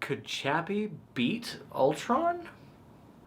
Could Chappie beat Ultron?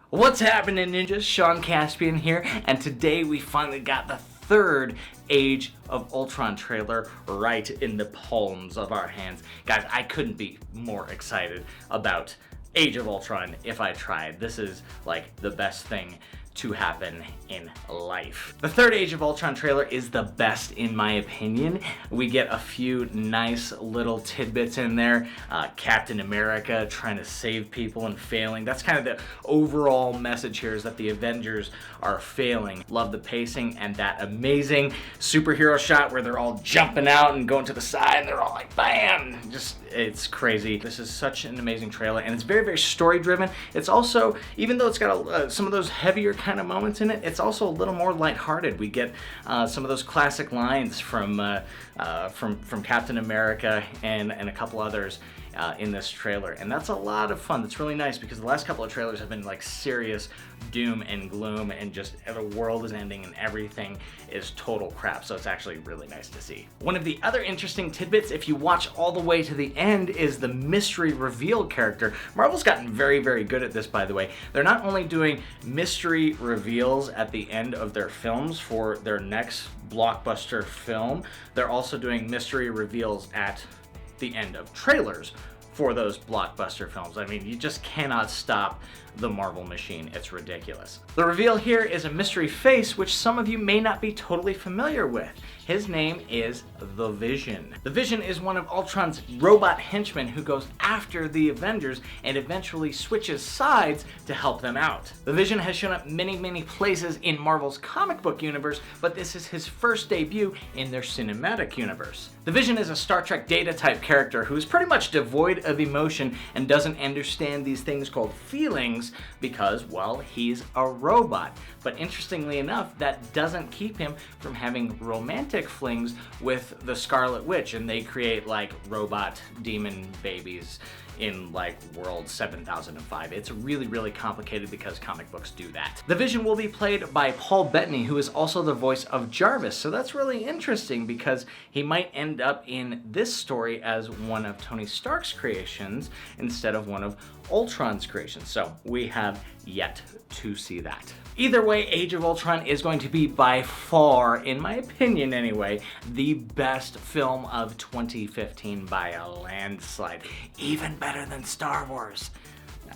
What's happening, ninjas? Sean Caspian here, and today we finally got the third Age of Ultron trailer right in the palms of our hands. Guys, I couldn't be more excited about Age of Ultron if I tried. This is like the best thing to happen in life. The third Age of Ultron trailer is the best in my opinion. We get a few nice little tidbits in there. Captain America trying to save people and failing. That's kind of the overall message here, is that the Avengers are failing. Love the pacing and that amazing superhero shot where they're all jumping out and going to the side and they're all like bam! Just, it's crazy. This is such an amazing trailer and it's very, very story driven. It's also, even though it's got some of those heavier kind of moments in it, it's also a little more lighthearted. We get some of those classic lines from Captain America and a couple others in this trailer, and that's a lot of fun. That's really nice because the last couple of trailers have been like serious doom and gloom and just the world is ending and everything is total crap, so it's actually really nice to see. One of the other interesting tidbits, if you watch all the way to the end, is the mystery reveal character. Marvel's gotten very, very good at this, by the way. They're not only doing mystery reveals at the end of their films for their next blockbuster film, they're also doing mystery reveals at the end of trailers for those blockbuster films. I mean, you just cannot stop the Marvel machine. It's ridiculous. The reveal here is a mystery face, which some of you may not be totally familiar with. His name is The Vision. The Vision is one of Ultron's robot henchmen who goes after the Avengers and eventually switches sides to help them out. The Vision has shown up many, many places in Marvel's comic book universe, but this is his first debut in their cinematic universe. The Vision is a Star Trek Data type character who is pretty much devoid of emotion and doesn't understand these things called feelings because, well, he's a robot. But interestingly enough, that doesn't keep him from having romantic flings with the Scarlet Witch, and they create like robot demon babies in like World 7005. It's really, really complicated because comic books do that. The Vision will be played by Paul Bettany, who is also the voice of Jarvis. So that's really interesting because he might end up in this story as one of Tony Stark's creations instead of one of Ultron's creations. So we have yet to see that. Either way, Age of Ultron is going to be by far, in my opinion anyway, the best film of 2015 by a landslide. Even better than Star Wars.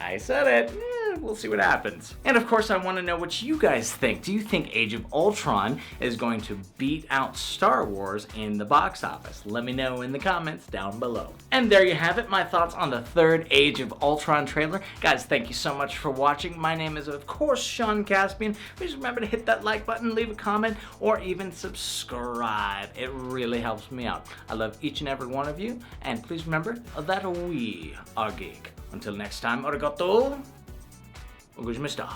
I said it. We'll see what happens. And of course, I want to know what you guys think. Do you think Age of Ultron is going to beat out Star Wars in the box office? Let me know in the comments down below. And there you have it, my thoughts on the third Age of Ultron trailer. Guys, thank you so much for watching. My name is, of course, Sean Caspian. Please remember to hit that like button, leave a comment, or even subscribe. It really helps me out. I love each and every one of you. And please remember that we are geek. Until next time, arigato, gozmista.